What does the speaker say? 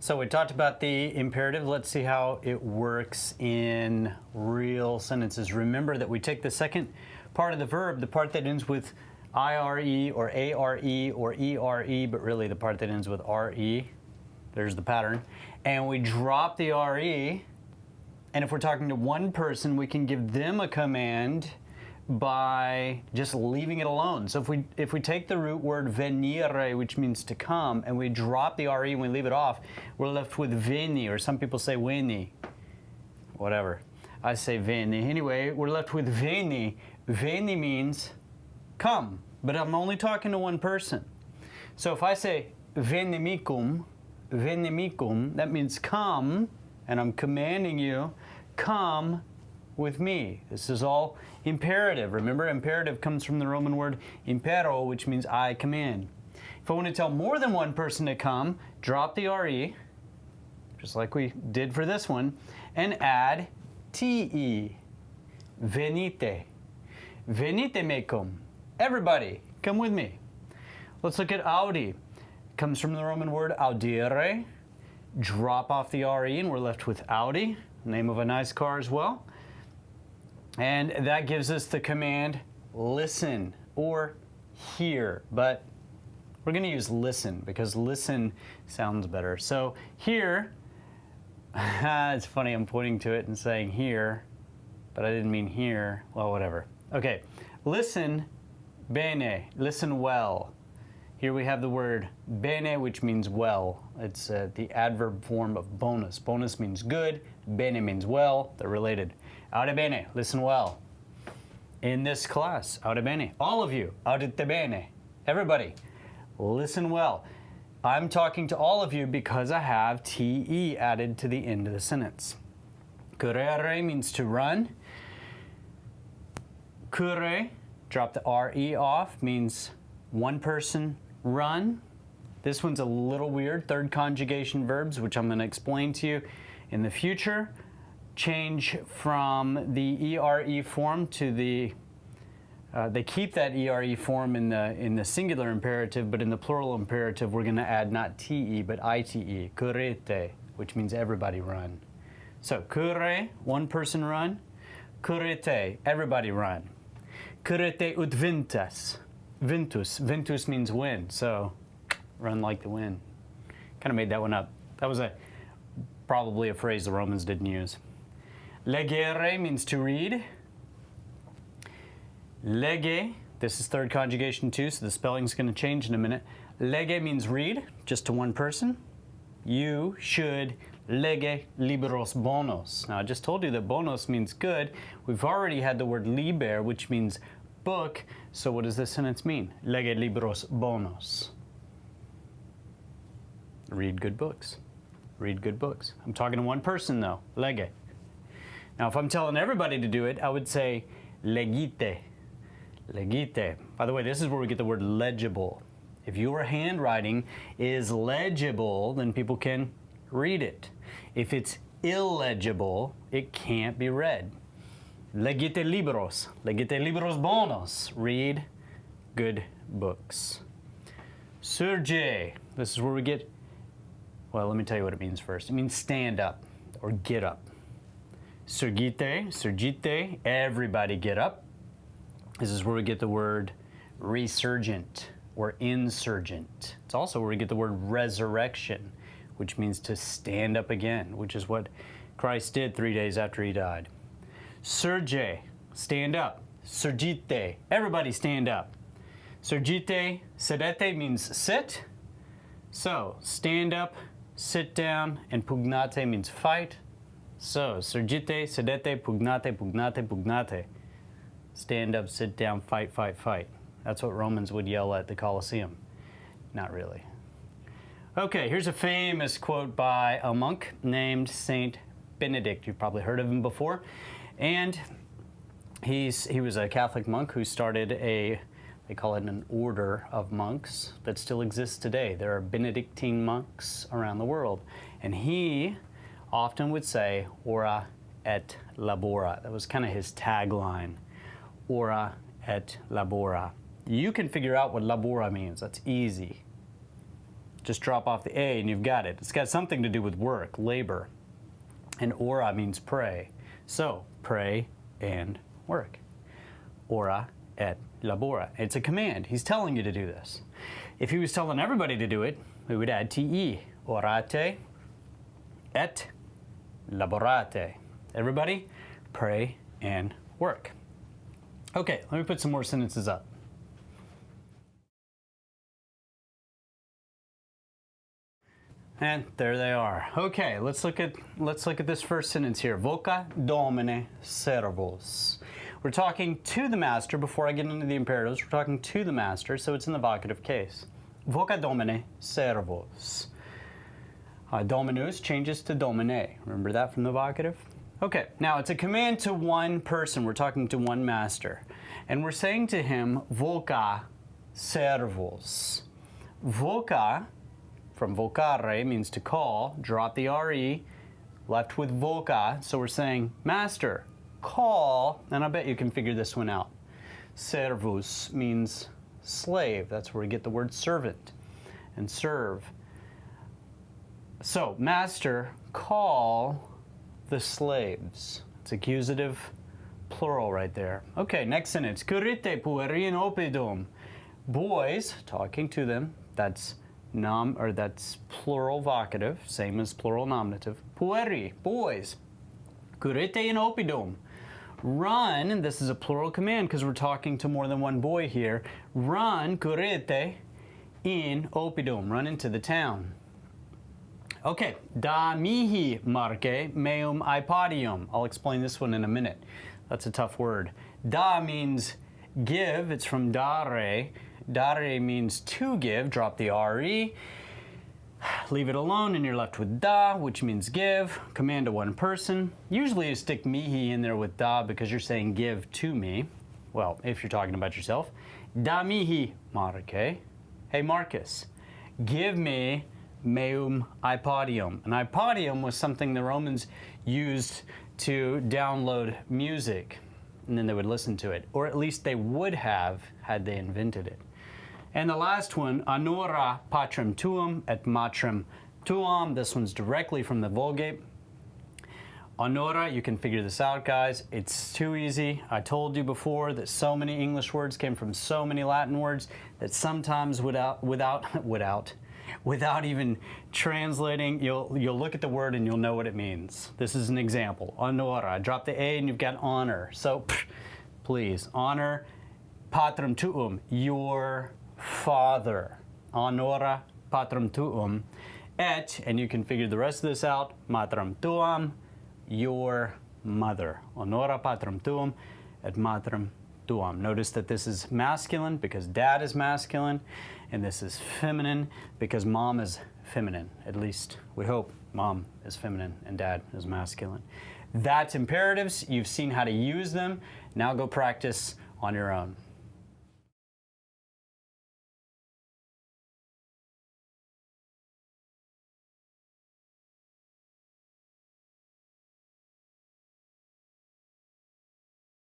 So we talked about the imperative. Let's see how it works in real sentences. Remember that we take the second part of the verb, the part that ends with IRE or ARE or ERE, but really the part that ends with RE. There's the pattern. And we drop the RE, and if we're talking to one person, we can give them a command by just leaving it alone. So if we take the root word venire, which means to come, and we drop the re and we leave it off, we're left with veni, or some people say veni, whatever. I say veni. Anyway, we're left with veni. Veni means come, but I'm only talking to one person. So if I say venimicum, that means come, and I'm commanding you, come with me. This is all imperative. Remember, imperative comes from the Roman word impero, which means I command. If I want to tell more than one person to come, drop the re, just like we did for this one, and add te. Venite. Venite mecum. Everybody, come with me. Let's look at audi. It comes from the Roman word audire. Drop off the re, and we're left with audi, name of a nice car as well. And that gives us the command listen or hear, but we're going to use listen because listen sounds better. So here, it's funny, I'm pointing to it and saying here, but I didn't mean here. Well, whatever. Okay, listen bene, listen well. Here we have the word bene, which means well. It's the adverb form of bonus. Bonus means good, bene means well, they're related. Aude bene, listen well. In this class, aude bene. All of you, audite bene. Everybody, listen well. I'm talking to all of you because I have te added to the end of the sentence. Currere means to run. Curre, drop the re off, means one person run. This one's a little weird. Third conjugation verbs, which I'm going to explain to you in the future, change from the ere form to the they keep that ere form in the singular imperative, but in the plural imperative we're going to add not te but ite, currete, which means everybody run. So curre, one person run. Currete, everybody run. Currete ut ventus. Ventus means wind, so run like the wind. Kind of made that one up. That was probably a phrase the Romans didn't use. Legere means to read. Lege, this is third conjugation too, so the spelling's going to change in a minute. Lege means read, just to one person. You should lege libros bonos. Now I just told you that bonos means good. We've already had the word liber, which means book. So what does this sentence mean? Lege libros bonos. Read good books. Read good books. I'm talking to one person though, lege. Now if I'm telling everybody to do it, I would say legite. Legite. By the way, this is where we get the word legible. If your handwriting is legible, then people can read it. If it's illegible, it can't be read. Legite libros bonos. Read good books. Surge. This is where we get, well, let me tell you what it means first. It means stand up or get up. Surgite, everybody get up. This is where we get the word resurgent or insurgent. It's also where we get the word resurrection, which means to stand up again, which is what Christ did 3 days after he died. Surge, stand up. Surgite, everybody stand up. Surgite, sedete means sit. So, stand up, sit down, and pugnate means fight. So, surgite, sedete, pugnate. Stand up, sit down, fight. That's what Romans would yell at the Colosseum. Not really. Okay, here's a famous quote by a monk named Saint Benedict. You've probably heard of him before. And he was a Catholic monk who started they call it an order of monks that still exists today. There are Benedictine monks around the world. And he often would say, ora et labora. That was kind of his tagline, ora et labora. You can figure out what labora means. That's easy. Just drop off the A and you've got it. It's got something to do with work, labor. And ora means pray. So, pray and work. Ora et labora. It's a command. He's telling you to do this. If he was telling everybody to do it, we would add te. Orate et laborate. Everybody, pray and work. Okay, let me put some more sentences up. And there they are. Okay, let's look at this first sentence here. Voca domine servos. We're talking to the master. Before I get into the imperatives, we're talking to the master, so it's in the vocative case. Voca domine servos. Dominus changes to domine. Remember that from the vocative? Okay, now it's a command to one person. We're talking to one master. And we're saying to him, voca servos. Voca, from vocare, means to call. Drop the re, left with voca. So we're saying, master, call, and I bet you can figure this one out. Servus means slave. That's where we get the word servant and serve. So, master, call the slaves. It's accusative plural right there. Okay, next sentence. Currite puerin opidum. Boys, talking to them. That's plural vocative, same as plural nominative. Pueri, boys. Currite in opidum. Run, and this is a plural command because we're talking to more than one boy here. Run, currite in opidum. Run into the town. Okay, da mihi marke meum ipodium. I'll explain this one in a minute. That's a tough word. Da means give. It's from dare. Dare means to give. Drop the re. Leave it alone and you're left with da, which means give. Command to one person. Usually you stick mihi in there with da because you're saying give to me. Well, if you're talking about yourself. Da mihi marke. Hey Marcus, give me meum ipodium. An ipodium was something the Romans used to download music, and then they would listen to it, or at least they would have had they invented it. And the last one, honora patrem tuum et matrem tuam. This one's directly from the Vulgate. Honora, you can figure this out, guys. It's too easy. I told you before that so many English words came from so many Latin words that sometimes without even translating, you'll look at the word and you'll know what it means. This is an example. Honora. Drop the A and you've got honor. So, please, honor patrem tuum, your father. Honora patrem tuum et, and you can figure the rest of this out, matrem tuam, your mother. Honora patrem tuum et matrem tuam. Notice that this is masculine because dad is masculine, and this is feminine because mom is feminine. At least we hope mom is feminine and dad is masculine. That's imperatives. You've seen how to use them. Now go practice on your own.